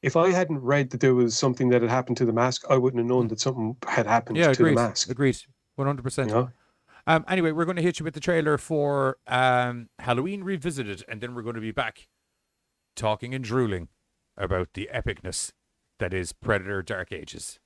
If I hadn't read that there was something that had happened to the mask, I wouldn't have known that something had happened to the mask. Agreed. 100%. Anyway, we're going to hit you with the trailer for Halloween Revisited, and then we're going to be back talking and drooling about the epicness that is Predator Dark Ages.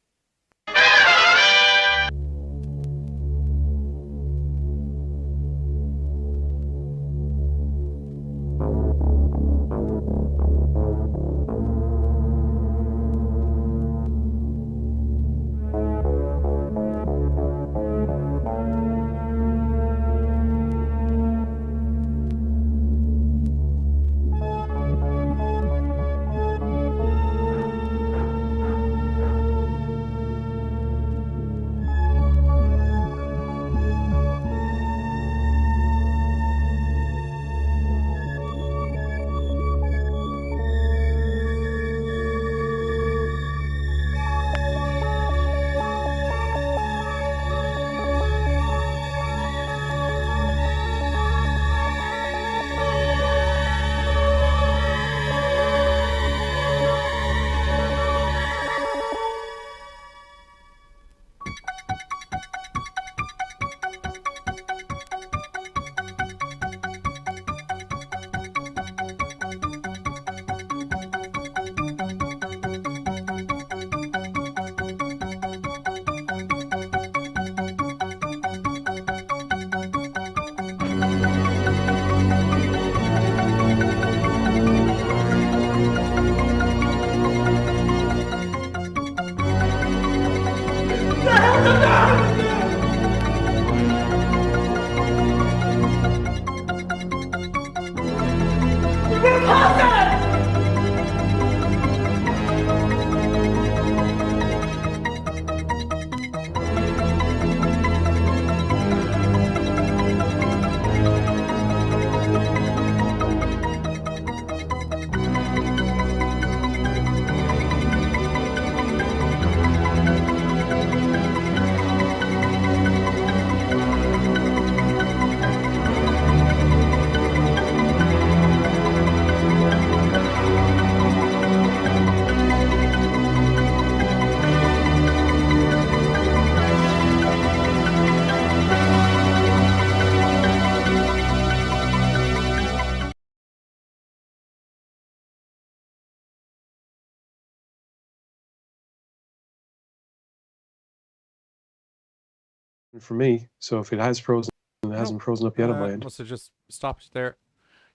For me, so if it has frozen, it hasn't frozen up yet on my end. Must have just stopped there.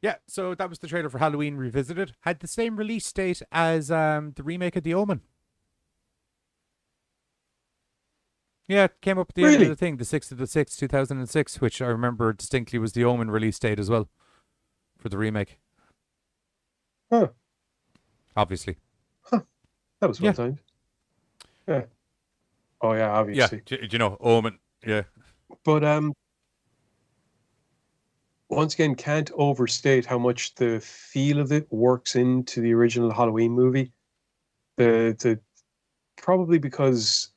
Yeah, so that was the trailer for Halloween Revisited. Had the same release date as the remake of The Omen. Yeah, it came up at the end of the thing, the 6th of the 6th, 2006, which I remember distinctly was the Omen release date as well for the remake. Huh. Obviously. Huh. That was well timed. Yeah. Oh yeah, obviously. Yeah, you know, Omen. Yeah. But once again, can't overstate how much the feel of it works into the original Halloween movie. The probably because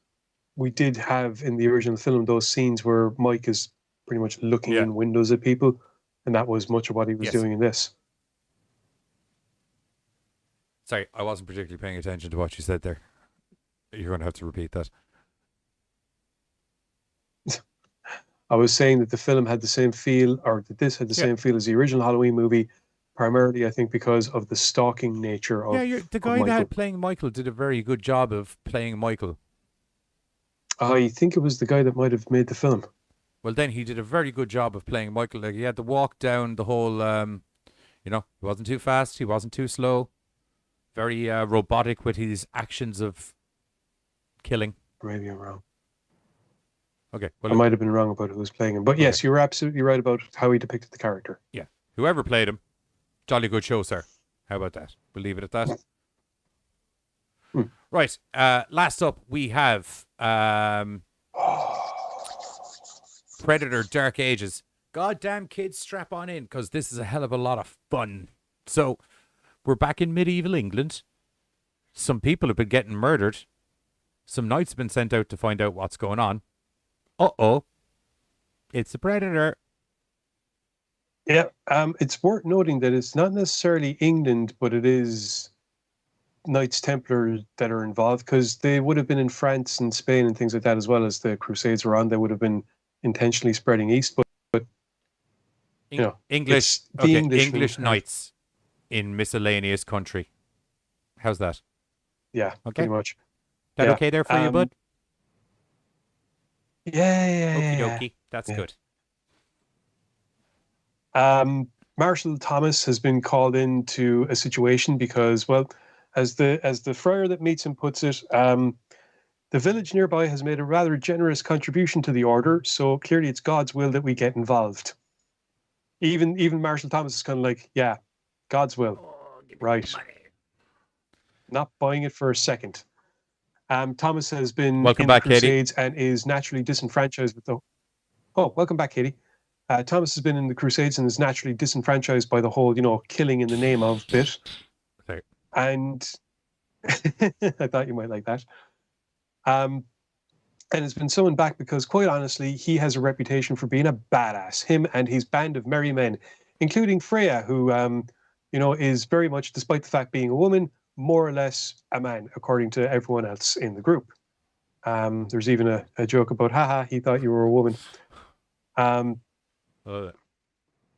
we did have in the original film those scenes where Mike is pretty much looking in windows at people, and that was much of what he was doing in this. Sorry, I wasn't particularly paying attention to what you said there. You're going to have to repeat that. I was saying that the film had the same feel, or that this had the same feel as the original Halloween movie, primarily, I think, because of the stalking nature of the guy that had playing Michael did a very good job of playing Michael. I think it was the guy that might have made the film. Well, then he did a very good job of playing Michael. Like, he had to walk down the whole, you know, he wasn't too fast, he wasn't too slow. Very robotic with his actions of killing. Maybe I'm wrong. Okay. Well, I might have been wrong about who was playing him. But yes, you were absolutely right about how he depicted the character. Yeah. Whoever played him, jolly good show, sir. How about that? We'll leave it at that. Right. Last up, we have Predator Dark Ages. Goddamn kids, strap on in, because this is a hell of a lot of fun. So, we're back in medieval England. Some people have been getting murdered. Some knights have been sent out to find out what's going on. Uh-oh. It's a predator. Yeah, it's worth noting that it's not necessarily England, but it is Knights Templar that are involved, because they would have been in France and Spain and things like that as well as the Crusades were on. They would have been intentionally spreading east, but you know, English knights in miscellaneous country. How's that? Yeah, pretty much. That okay there for you, bud? Yeah. Okie dokie. That's good. Marshal Thomas has been called into a situation because, well, as the friar that meets him puts it, the village nearby has made a rather generous contribution to the order, so clearly it's God's will that we get involved. Even Marshal Thomas is kind of like, yeah, God's will, right? Not buying it for a second. Thomas has been in the Crusades and is naturally disenfranchised with the. Oh, welcome back, Katie. Thomas has been in the Crusades and is naturally disenfranchised by the whole, you know, killing in the name of bit. Sorry. And I thought you might like that. And has been summoned back because, quite honestly, he has a reputation for being a badass. Him and his band of merry men, including Freya, who, you know, is very much, despite the fact being a woman, more or less a man, according to everyone else in the group. There's even a joke about, haha, he thought you were a woman.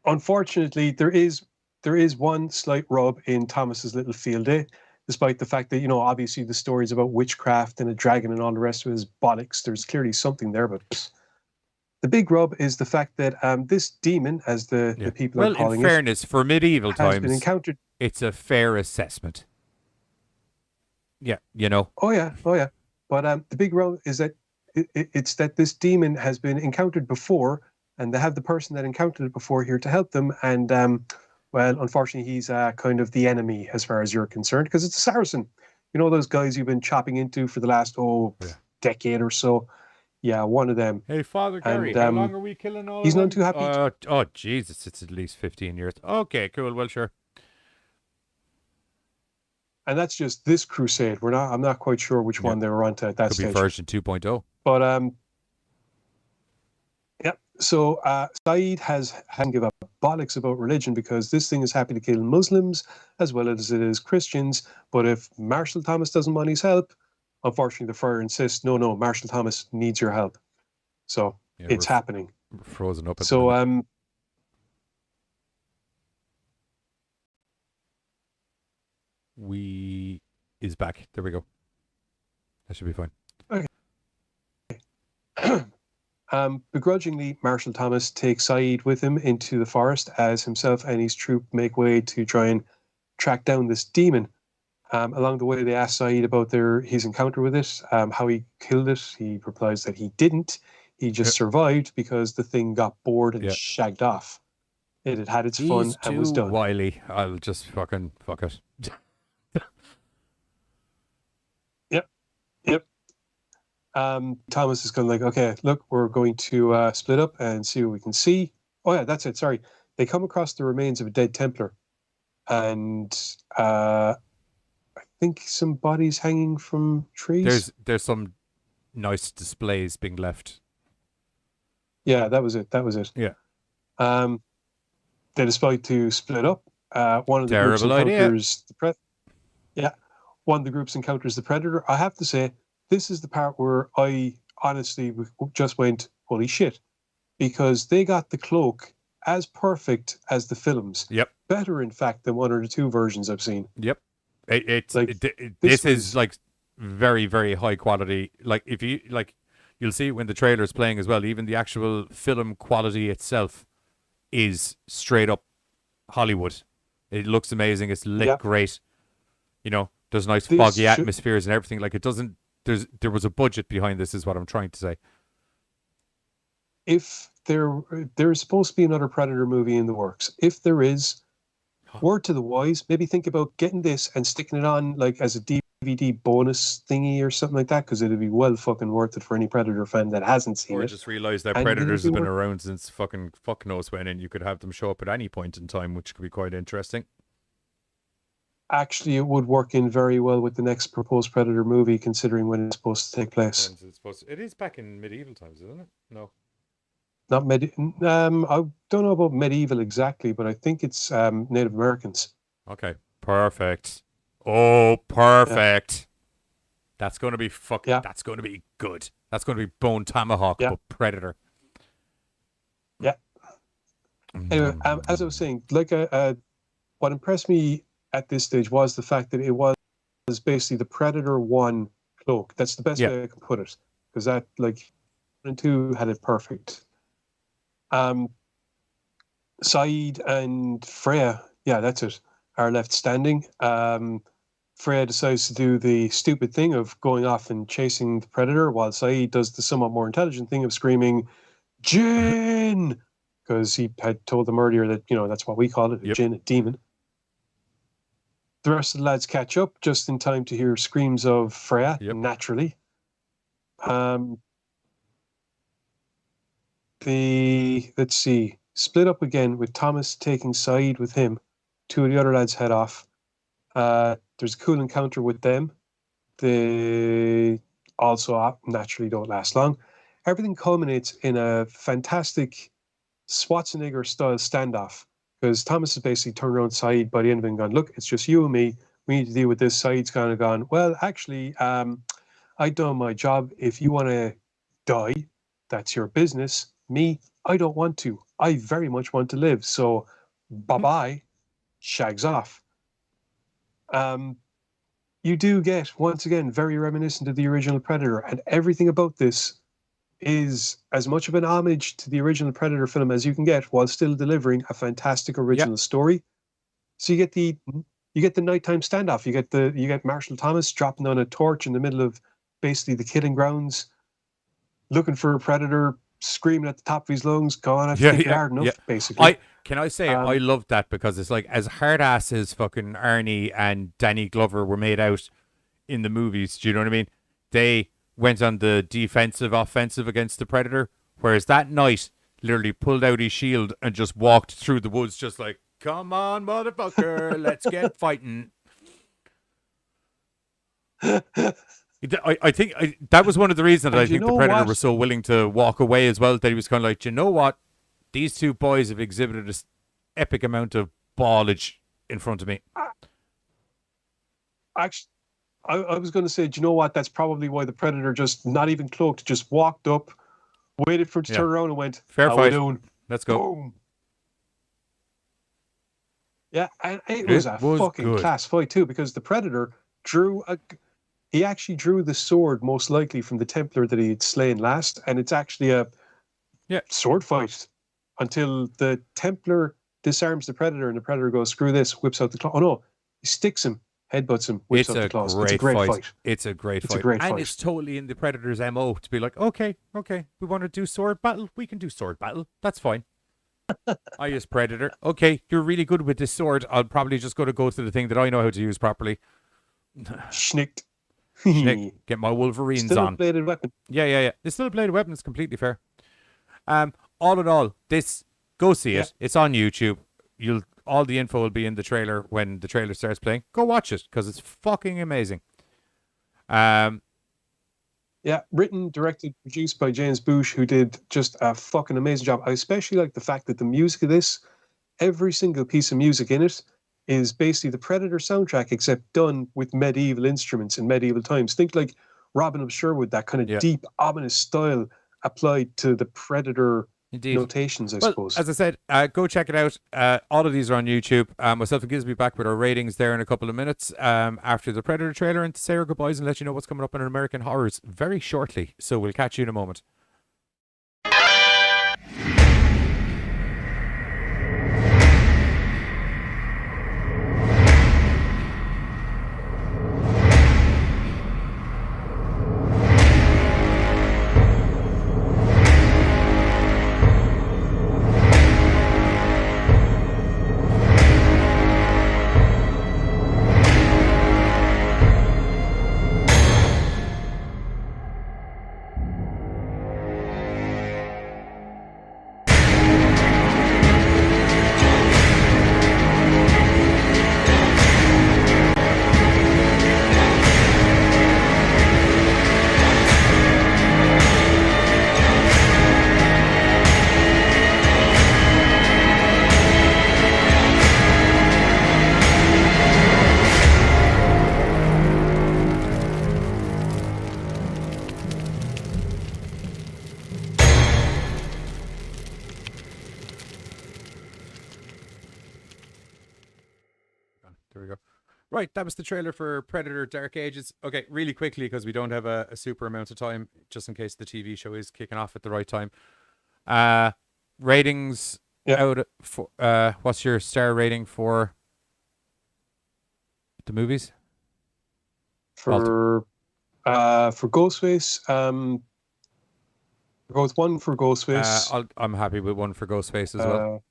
Unfortunately, there is one slight rub in Thomas's little field day, despite the fact that, you know, obviously the stories about witchcraft and a dragon and all the rest of it is bollocks. There's clearly something there, but the big rub is the fact that this demon, as the people are calling it... Well, in fairness, for medieval times, been encountered... it's a fair assessment. Yeah, you know. Oh yeah. But the big rub is that it's that this demon has been encountered before, and they have the person that encountered it before here to help them. And Well, unfortunately, he's kind of the enemy as far as you're concerned, because it's a Sarasan. You know those guys you've been chopping into for the last decade or so. Yeah, one of them. Hey, Father And, Gary, how long are we killing all he's of not them? too happy. Oh, Jesus, it's at least 15 years. Okay, cool. Well, sure. And that's just this crusade. I'm not quite sure which one they were onto at that Could stage. be version 2.0. But yep. So Saeed hasn't given up bollocks about religion, because this thing is happy to kill Muslims as well as it is Christians. But if Marshal Thomas doesn't want his help, unfortunately the Friar insists, no, Marshal Thomas needs your help. So it's happening. We're frozen up at the So minute. Is back. There we go. That should be fine. Okay. Begrudgingly, Marshal Thomas takes Saeed with him into the forest as himself and his troop make way to try and track down this demon. Along the way, they ask Saeed about his encounter with it, how he killed it. He replies that he didn't. He just survived because the thing got bored and shagged off. It had had its fun and was done. Wily. I'll just fucking fuck it. Yep. Thomas is kind of like, okay, look, we're going to split up and see what we can see. Oh yeah, that's it. Sorry. They come across the remains of a dead Templar. And I think some bodies hanging from trees. There's some nice displays being left. Yeah, that was it. Yeah. They decide to split up. One of the Terrible groups idea. encounters one of the groups encounters the Predator. I have to say, this is the part where I honestly just went, holy shit. Because they got the cloak as perfect as the films. Yep. Better, in fact, than one or the two versions I've seen. Yep. This is like very, very high quality. Like if you you'll see when the trailer is playing as well. Even the actual film quality itself is straight up Hollywood. It looks amazing. It's lit great. You know, there's nice foggy atmospheres and everything. Like it doesn't. There was a budget behind this, is what I'm trying to say. If there's supposed to be another Predator movie in the works, if there is, word to the wise, maybe think about getting this and sticking it on like as a DVD bonus thingy or something like that, because it'd be well fucking worth it for any Predator fan that hasn't seen it. Or just realize that Predators have been around since fuck knows when, and you could have them show up at any point in time, which could be quite interesting. Actually, it would work in very well with the next proposed Predator movie, considering when it's supposed to take place. It is back in medieval times, isn't it? No. Not I don't know about medieval exactly, but I think it's Native Americans. Okay, perfect. Oh, perfect. Yeah. That's going to be That's going to be good. That's going to be Bone Tomahawk, but Predator. Yeah. Anyway, as I was saying, like what impressed me at this stage was the fact that it was basically the Predator 1 cloak. That's the best way I can put it, because that 1 and 2 had it perfect. Saeed and Freya, that's it, are left standing. Freya decides to do the stupid thing of going off and chasing the Predator, while Saeed does the somewhat more intelligent thing of screaming, "Jinn!" because he had told them earlier that, that's what we call it, a jinn, a demon. The rest of the lads catch up just in time to hear screams of Freya, naturally. Let's see, split up again with Thomas taking Saeed with him. Two of the other lads head off. There's a cool encounter with them. They also naturally don't last long. Everything culminates in a fantastic Schwarzenegger-style standoff, because Thomas has basically turned around Saeed by the end of it and gone, look, it's just you and me. We need to deal with this. Saeed's kind of gone, well, actually, I've done my job. If you want to die, that's your business. Me, I don't want to. I very much want to live. So, bye-bye. Shags off. You do get, once again, very reminiscent of the original Predator, and everything about this is as much of an homage to the original Predator film as you can get, while still delivering a fantastic original story. So you get the nighttime standoff. You get Marshal Thomas dropping on a torch in the middle of basically the killing grounds, looking for a Predator, screaming at the top of his lungs, "Go on, I've taken hard enough," basically. Can I say I loved that because it's like as hard ass as fucking Arnie and Danny Glover were made out in the movies. Do you know what I mean? They went on the defensive, offensive against the Predator, whereas that knight literally pulled out his shield and just walked through the woods, just like, "Come on, motherfucker, let's get fighting." I think that was one of the reasons that I think the Predator was so willing to walk away as well. That he was kind of like, "Do you know what? These two boys have exhibited this epic amount of ballage in front of me." Actually, I was going to say, do you know what? That's probably why the Predator just, not even cloaked, just walked up, waited for it to turn around and went, "Fair fight. Doing? Let's go." Boom. Yeah, and it was a fucking class fight too, because the Predator he actually drew the sword most likely from the Templar that he had slain last, and it's actually a sword fight until the Templar disarms the Predator, and the Predator goes, "Screw this," whips out the claw. Oh no, he sticks him, headbutts him, whips out the claws. It's a great fight. It's a great fight. And it's totally in the Predator's MO to be like, okay, we want to do sword battle, we can do sword battle. That's fine. I use Predator. Okay, you're really good with this sword. I'll probably just go to the thing that I know how to use properly. Schnicked. Get my Wolverines still on. Still a bladed weapon. Yeah. It's still a bladed weapon. It's completely fair. All in all, go see it. It's on YouTube. All the info will be in the trailer when the trailer starts playing. Go watch it because it's fucking amazing. Yeah, written, directed, produced by James Bushe, who did just a fucking amazing job. I especially like the fact that the music of this, every single piece of music in it, is basically the Predator soundtrack, except done with medieval instruments in medieval times. Think like Robin of Sherwood, that kind of deep, ominous style applied to the Predator notations, I suppose. As I said, go check it out. All of these are on YouTube. Myself and Giz will be back with our ratings there in a couple of minutes after the Predator trailer, and to say our goodbyes and let you know what's coming up in American Horrors very shortly. So we'll catch you in a moment. There we go. Right, that was the trailer for Predator Dark Ages. Okay, really quickly, because we don't have a super amount of time, just in case the TV show is kicking off at the right time. Ratings out for what's your star rating for the movies? For Ghostface, go with 1 for Ghostface. I'm happy with 1 for Ghostface as well.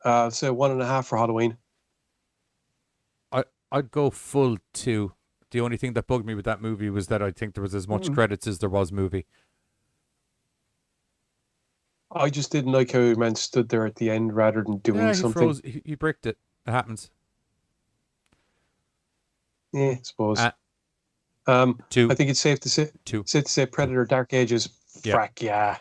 I'll say 1.5 for Halloween. I'd go full 2. The only thing that bugged me with that movie was that I think there was as much credits as there was movie. I just didn't like how he man stood there at the end rather than doing something. He bricked it. It happens. Yeah, I suppose. 2. I think it's safe to say 2. Safe to say Predator Dark Ages. Frack, yeah.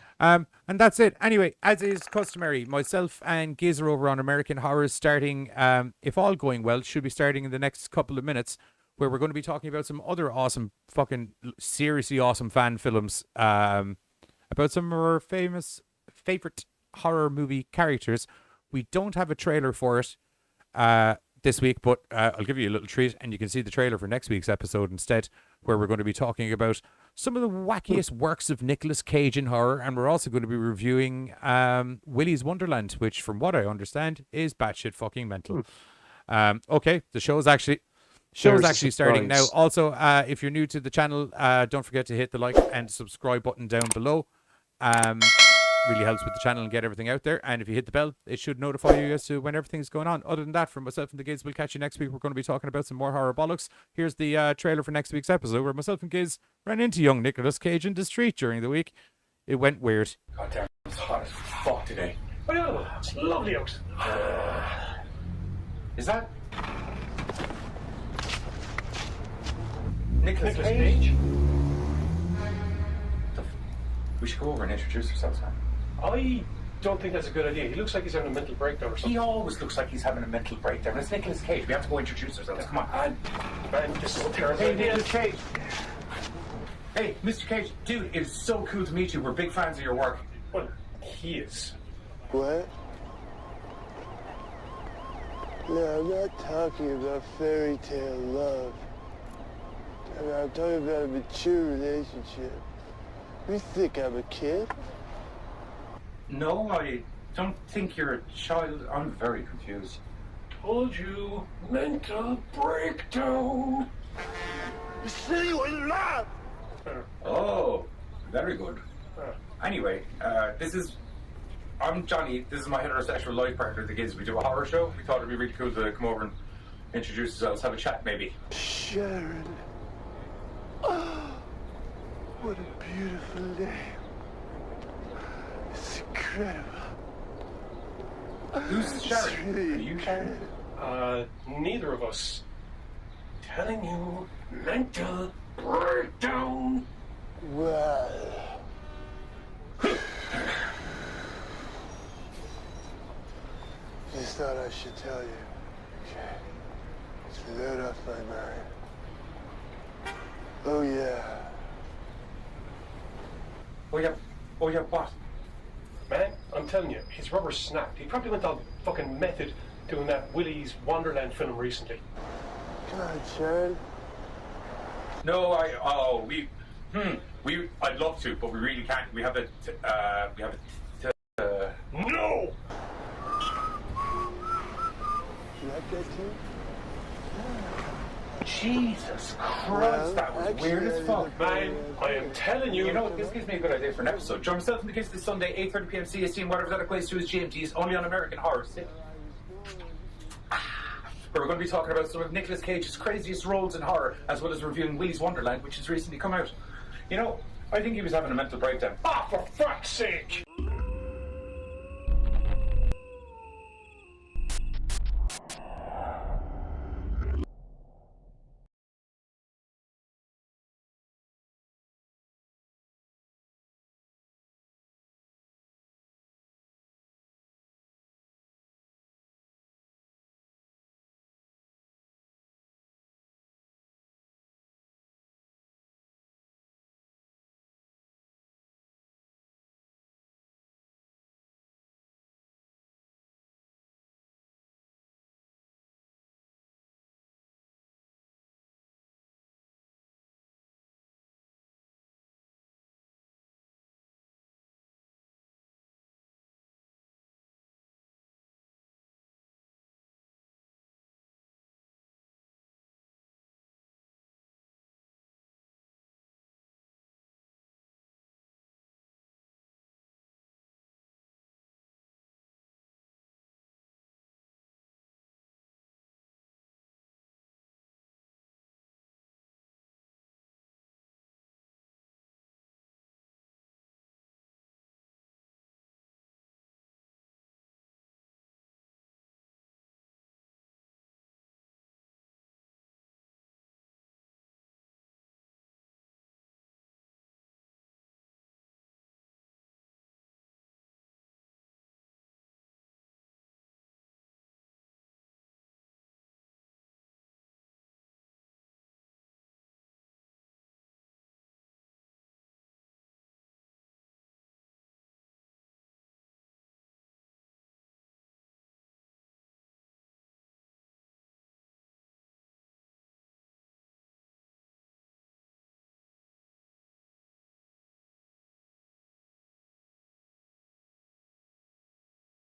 And that's it. Anyway, as is customary, myself and Giz are over on American Horrors starting, if all going well, should be starting in the next couple of minutes, where we're going to be talking about some other awesome, fucking seriously awesome fan films, about some of our favorite horror movie characters. We don't have a trailer for it this week, but I'll give you a little treat, and you can see the trailer for next week's episode instead, where we're going to be talking about some of the wackiest works of Nicolas Cage in horror, and we're also going to be reviewing Willy's Wonderland, which, from what I understand, is batshit fucking mental. Okay, the show's actually starting now. Also, if you're new to the channel, don't forget to hit the like and subscribe button down below. really helps with the channel and get everything out there. And if you hit the bell, it should notify you as to when everything's going on. Other than that, from myself and the Giz, we'll catch you next week. We're going to be talking about some more horror bollocks. Here's the trailer for next week's episode, where myself and Giz ran into young Nicolas Cage in the street during the week. It went weird. God damn, it's hot as fuck today. What are you on about? It's lovely out. Is that Nicolas Cage? We should go over and introduce ourselves, man. I don't think that's a good idea. He looks like he's having a mental breakdown or something. He always looks like he's having a mental breakdown. It's Nicolas Cage. We have to go introduce ourselves. Come on. Man, this is a terrible Hey, idea. Nicolas Cage. Hey, Mr. Cage. Dude, it's so cool to meet you. We're big fans of your work. Well, he is. What? No, I'm not talking about fairy tale love. I'm talking about a mature relationship. You think I'm a kid? No, I don't think you're a child. I'm very confused. Told you, mental breakdown. You said you were love! Oh, very good. Anyway, I'm Johnny. This is my heterosexual life partner, the Giz. We do a horror show. We thought it'd be really cool to come over and introduce ourselves, have a chat maybe. Sharon. Oh, what a beautiful name. It's incredible. Who's Sharon? Are you Sharon? Neither of us. Telling you, mental breakdown. Well. Just thought I should tell you. Okay. It's right off my mind. Oh, yeah. Oh yeah, what? Man, I'm telling you, his rubber snapped. He probably went on fucking method doing that Willy's Wonderland film recently. Come on, Sharon. No, I'd love to, but we really can't. We have No! You like that too? Jesus Christ, Well, that was actually, weird as fuck. Man, I am telling you. You know what, this gives me a good idea for an episode. Join myself and the Giz this Sunday, 8:30 p.m. CST, and whatever that equates to is GMTs, only on American Horror. Where we're going to be talking about some of Nicolas Cage's craziest roles in horror, as well as reviewing Willy's Wonderland, which has recently come out. You know, I think he was having a mental breakdown. Ah, for fuck's sake!